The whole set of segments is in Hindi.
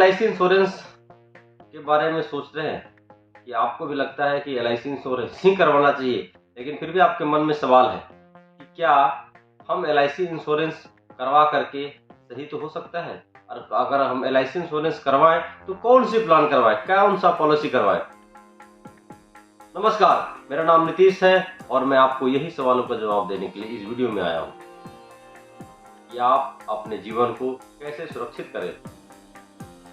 LIC इंश्योरेंस के बारे में सोच रहे हैं कि आपको भी लगता है कि LIC इंश्योरेंस ही करवाना चाहिए, लेकिन फिर भी आपके मन में सवाल है कि क्या हम LIC इंश्योरेंस करवा करके सही तो हो सकता है, और अगर हम LIC इंश्योरेंस करवाएं तो कौन सी प्लान करवाएं, कौन सा पॉलिसी करवाएं। नमस्कार, मेरा नाम नीतीश है और मैं आपको यही सवालों का जवाब देने के लिए इस वीडियो में आया हूं कि आप अपने जीवन को कैसे सुरक्षित करें,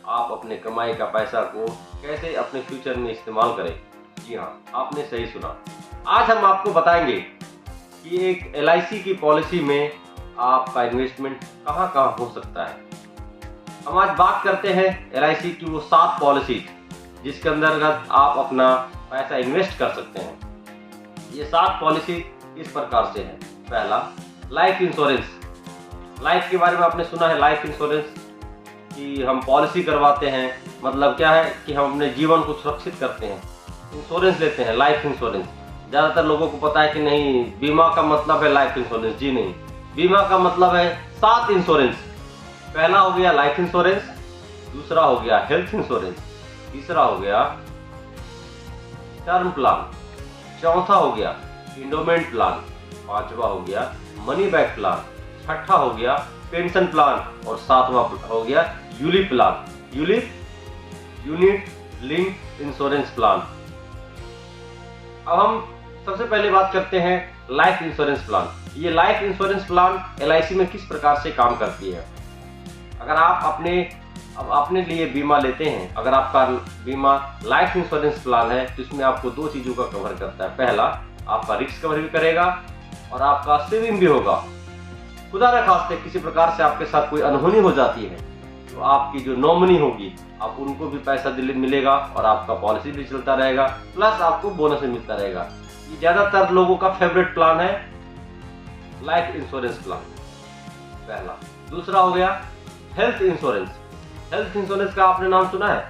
आप अपने कमाई का पैसा को कैसे अपने फ्यूचर में इस्तेमाल करें। जी हाँ, आपने सही सुना। आज हम आपको बताएंगे कि एक LIC की पॉलिसी में आपका इन्वेस्टमेंट कहां कहां हो सकता है। हम आज बात करते हैं LIC की वो 7 पॉलिसी जिसके अंतर्गत आप अपना पैसा इन्वेस्ट कर सकते हैं। ये 7 पॉलिसी इस प्रकार से है। पहला, लाइफ इंश्योरेंस। लाइफ के बारे में आपने सुना है, लाइफ इंश्योरेंस कि हम पॉलिसी करवाते हैं, मतलब क्या है कि हम अपने जीवन को सुरक्षित करते हैं, इंश्योरेंस लेते हैं, लाइफ इंश्योरेंस। ज़्यादातर लोगों को पता है कि नहीं, बीमा का मतलब है लाइफ इंश्योरेंस। जी नहीं, बीमा का मतलब है 7 इंश्योरेंस। पहला हो गया लाइफ इंश्योरेंस, दूसरा हो गया हेल्थ इंश्योरेंस, तीसरा हो गया टर्म प्लान, चौथा हो गया इंडोमेंट प्लान, पांचवा हो गया मनी बैक प्लान, छठा हो गया पेंशन प्लान और सातवां हो गया ULIP plan, unit linked insurance plan. अब हम सबसे पहले बात करते हैं लाइफ इंश्योरेंस प्लान। ये लाइफ इंश्योरेंस प्लान LIC में किस प्रकार से काम करती है। अगर आप अपने लिए बीमा लेते हैं, अगर आपका बीमा लाइफ इंश्योरेंस प्लान है तो इसमें आपको 2 चीजों का कवर करता है। पहला, आपका रिस्क कवर भी करेगा और आपका सेविंग भी होगा। खुदा न खास्ते किसी प्रकार से आपके साथ कोई अनहोनी हो जाती है तो आपकी जो नॉमिनी होगी, आप उनको भी पैसा मिलेगा और आपका पॉलिसी भी चलता रहेगा, प्लस आपको बोनस भी मिलता रहेगा। ये ज्यादातर लोगों का फेवरेट प्लान है, लाइफ इंश्योरेंस प्लान, पहला। दूसरा हो गया हेल्थ इंश्योरेंस। हेल्थ इंश्योरेंस का आपने नाम सुना है?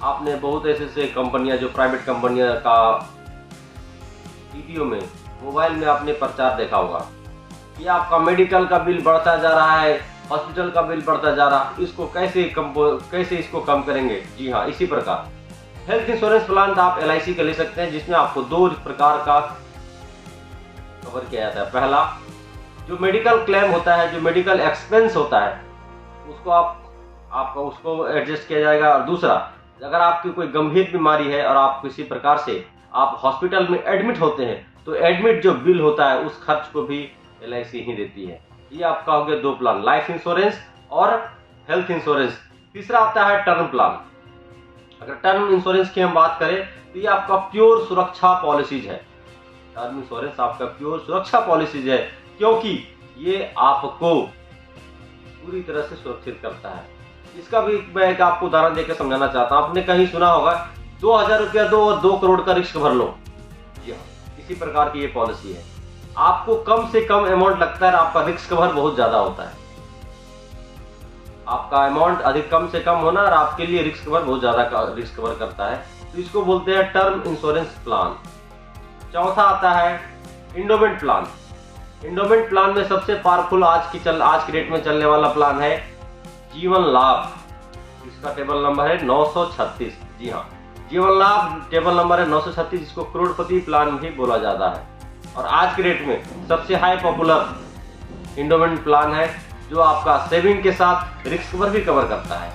आपने बहुत ऐसे कंपनियां, जो प्राइवेट कंपनियां का टीवीओ में, मोबाइल में आपने प्रचार देखा होगा कि आपका मेडिकल का बिल बढ़ता जा रहा है, हॉस्पिटल का बिल बढ़ता जा रहा है, इसको कैसे इसको कम करेंगे। जी हाँ, इसी प्रकार हेल्थ इंश्योरेंस प्लान आप LIC का ले सकते हैं, जिसमें आपको 2 प्रकार का कवर किया जाता है। पहला, जो मेडिकल क्लेम होता है, जो मेडिकल एक्सपेंस होता है, उसको आपका उसको एडजस्ट किया जाएगा। और दूसरा, अगर आपकी कोई गंभीर बीमारी है और आप किसी प्रकार से आप हॉस्पिटल में एडमिट होते हैं तो एडमिट जो बिल होता है उस खर्च को भी LIC ही देती है। ये आपका हो गया 2 प्लान, लाइफ इंश्योरेंस और हेल्थ इंश्योरेंस। तीसरा आता है टर्म प्लान। अगर टर्म इंश्योरेंस की हम बात करें तो ये आपका प्योर सुरक्षा पॉलिसीज है। टर्म इंश्योरेंस आपका प्योर सुरक्षा पॉलिसीज है, क्योंकि ये आपको पूरी तरह से सुरक्षित करता है। इसका भी मैं एक आपको उदाहरण देकर समझाना चाहता हूं। आपने कहीं सुना होगा 2000 रुपया दो और 2 करोड़ का रिस्क भर लो। जी हाँ, इसी प्रकार की ये पॉलिसी है। आपको कम से कम अमाउंट लगता है, आपका रिस्क कवर बहुत ज्यादा होता है। आपका अमाउंट अधिक कम से कम होना और आपके लिए रिस्क कवर बहुत ज्यादा रिस्क कवर करता है, तो इसको बोलते हैं टर्म इंश्योरेंस प्लान। चौथा आता है इंडोमेंट प्लान। इंडोमेंट प्लान में सबसे पावरफुल आज की डेट में चलने वाला प्लान है जीवन लाभ। इसका टेबल नंबर है 936। जी हाँ, जीवन लाभ टेबल नंबर है 936, जिसको करोड़पति प्लान भी बोला जाता है। और आज की डेट में सबसे हाई पॉपुलर इंडोमेंट प्लान है, जो आपका सेविंग के साथ रिस्क कवर भी कवर करता है।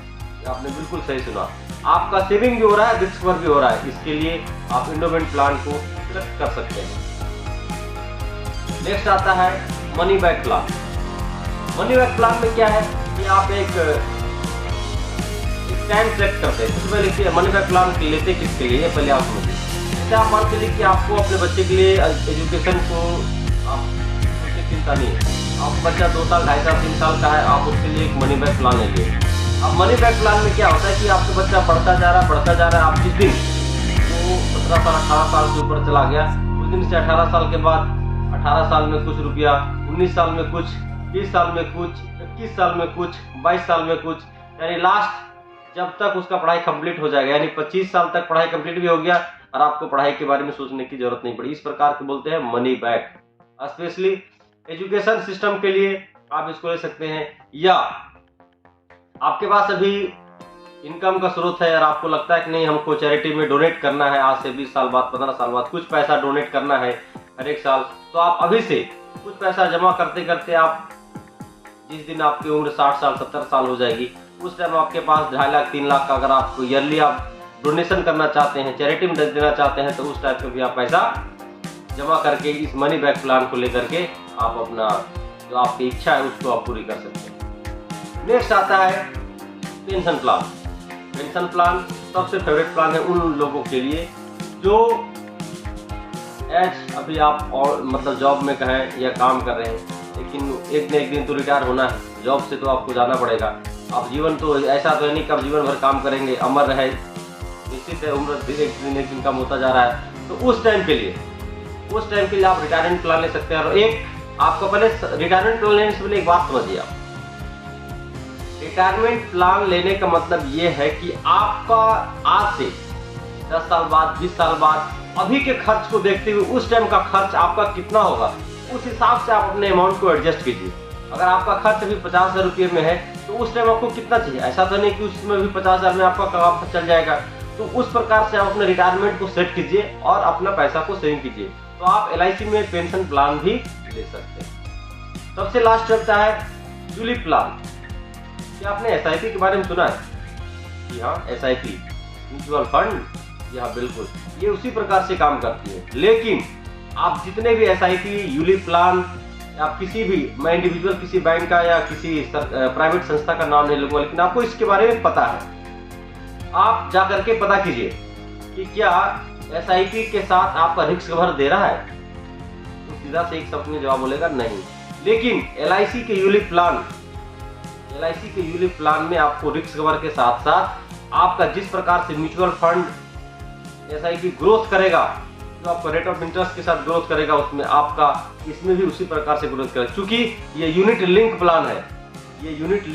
आपने बिल्कुल सही सुना, आपका सेविंग भी हो रहा है, रिस्क कवर भी हो रहा है। इसके लिए आप इंडोमेंट प्लान को सिलेक्ट कर सकते हैं। नेक्स्ट आता है money back plan. Money back plan में क्या है कि आप एक टाइम सेलेक्ट करते हैं। सबसे पहले लिखिए मनी बैक प्लान लेते किसके लिए, पहले आप समझिए। जैसे आप मान के लिए कि आपको अपने बच्चे के लिए एजुकेशन को आप चिंता नहीं है, आप बच्चा 2 साल, 2.5 साल, 3 साल का है, आप उसके लिए एक मनी बैक प्लान ले लिए। अब मनी बैक प्लान में क्या होता है कि आपका बच्चा बढ़ता जा रहा है, आप जिस दिन वो 17 साल 18 साल के ऊपर चला गया, उस दिन से 18 साल के बाद 18 साल में कुछ रुपया, 19 साल में कुछ, 20 साल में कुछ, 21 साल में कुछ, 22 साल में कुछ, यानी लास्ट जब तक उसका पढ़ाई कंप्लीट हो जाएगा, यानी 25 साल तक पढ़ाई कंप्लीट भी हो गया और आपको पढ़ाई के बारे में सोचने की जरूरत नहीं पड़ी। इस प्रकार के बोलते हैं money back. Specially education system के लिए आप इसको ले सकते हैं, या आपके पास अभी इनकम का स्रोत है और आपको लगता है कि नहीं हमको चैरिटी में डोनेट करना है, आज से 20 साल बाद 15 साल बाद कुछ पैसा डोनेट करना है हर एक साल, तो आप अभी से कुछ पैसा जमा करते करते आप जिस दिन आपकी उम्र 60 साल 70 साल हो जाएगी उस टाइम आपके पास 2.5 लाख 3 लाख का अगर आप ईयरली आप डोनेशन करना चाहते हैं, चैरिटी में देना चाहते हैं, तो उस टाइप में भी आप पैसा जमा करके इस मनी बैक प्लान को लेकर के आप अपना जो आपकी इच्छा है उसको आप पूरी कर सकते हैं। नेक्स्ट आता है पेंशन प्लान। पेंशन प्लान सबसे फेवरेट प्लान है उन लोगों के लिए जो एज अभी आप और मतलब जॉब में कहें या काम कर रहे हैं, लेकिन एक न एक दिन तो रिटायर होना है, जॉब से तो आपको जाना पड़ेगा। अब जीवन तो ऐसा तो है नहीं कि आप जीवन भर काम करेंगे, अमर रहे, निश्चित है उम्र एक दिन कम होता जा रहा है। तो उस टाइम के लिए आप रिटायरमेंट प्लान ले सकते हैं। और एक आपको पहले रिटायरमेंट प्लान लेने से पहले एक बात समझिए आप, रिटायरमेंट प्लान लेने का मतलब ये है कि आपका आज से 10 साल बाद 20 साल बाद अभी के खर्च को देखते हुए उस टाइम का खर्च आपका कितना होगा, उस हिसाब से आप अपने अमाउंट को एडजस्ट कीजिए। अगर आपका खर्च अभी 50,000 रुपये में है तो उस टाइम आपको कितना चाहिए, ऐसा तो नहीं कि उसमें भी 50,000 में आपका काम चल जाएगा। तो उस प्रकार से आप अपने रिटायरमेंट को सेट कीजिए और अपना पैसा को सेविंग कीजिए। तो आप LIC में पेंशन प्लान भी ले सकते हैं। सबसे लास्ट चलता है यूलिप प्लान। क्या आपने SIP के बारे में सुना है? जी हाँ, SIP म्यूचुअल फंड, जी हाँ बिल्कुल, ये उसी प्रकार से काम करती है। लेकिन आप जितने भी SIP यूलिप प्लान आप किसी भी, मैं इंडिविजुअल किसी बैंक का या किसी प्राइवेट संस्था का नाम नहीं लूंगा, लेकिन आपको इसके बारे में पता है, आप जा करके पता कीजिए कि क्या SIP के साथ आपका रिस्क कवर दे रहा है। तो सीधा से एक शब्द में जवाब बोलेगा नहीं। लेकिन LIC के यूलिप प्लान में आपको रिस्क कवर के साथ साथ आपका जिस प्रकार से म्यूचुअल फंड SIP ग्रोथ करेगा, जो आपका रेट ऑफ इंटरेस्ट के साथ ग्रोथ करेगा, उसमें आपका इसमें भी उसी प्रकार से ग्रोथ करेगा। क्योंकि ये यूनिट लिंक प्लान है, और यूनिट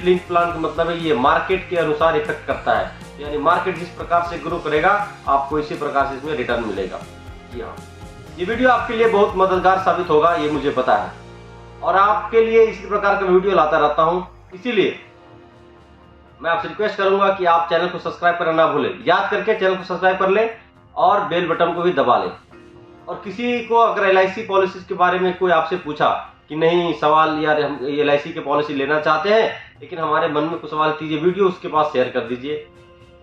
लिंक प्लान का मतलब है ये मार्केट के अनुसार इफेक्ट करता है, यानी मार्केट जिस प्रकार से ग्रो करेगा आपको इसी प्रकार से इसमें रिटर्न मिलेगा। जी हाँ, ये वीडियो आपके लिए बहुत मददगार साबित होगा, ये मुझे पता है, और आपके लिए इसी प्रकार का वीडियो लाता रहता हूँ। इसीलिए मैं आपसे रिक्वेस्ट करूंगा कि आप चैनल को सब्सक्राइब करना ना भूलें, याद करके चैनल को सब्सक्राइब कर लें और बेल बटन को भी दबा लें। और किसी को अगर LIC पॉलिसीज के बारे में कोई आपसे पूछा कि नहीं सवाल, यार हम LIC की पॉलिसी लेना चाहते हैं लेकिन हमारे मन में कुछ सवाल कीजिए, वीडियो उसके पास शेयर कर दीजिए।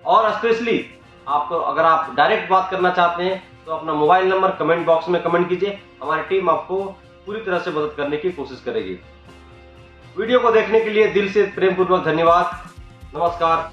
और स्पेशली आपको अगर आप डायरेक्ट बात करना चाहते हैं तो अपना मोबाइल नंबर कमेंट बॉक्स में कमेंट कीजिए, हमारी टीम आपको पूरी तरह से मदद करने की कोशिश करेगी। वीडियो को देखने के लिए दिल से प्रेमपूर्वक धन्यवाद। नमस्कार।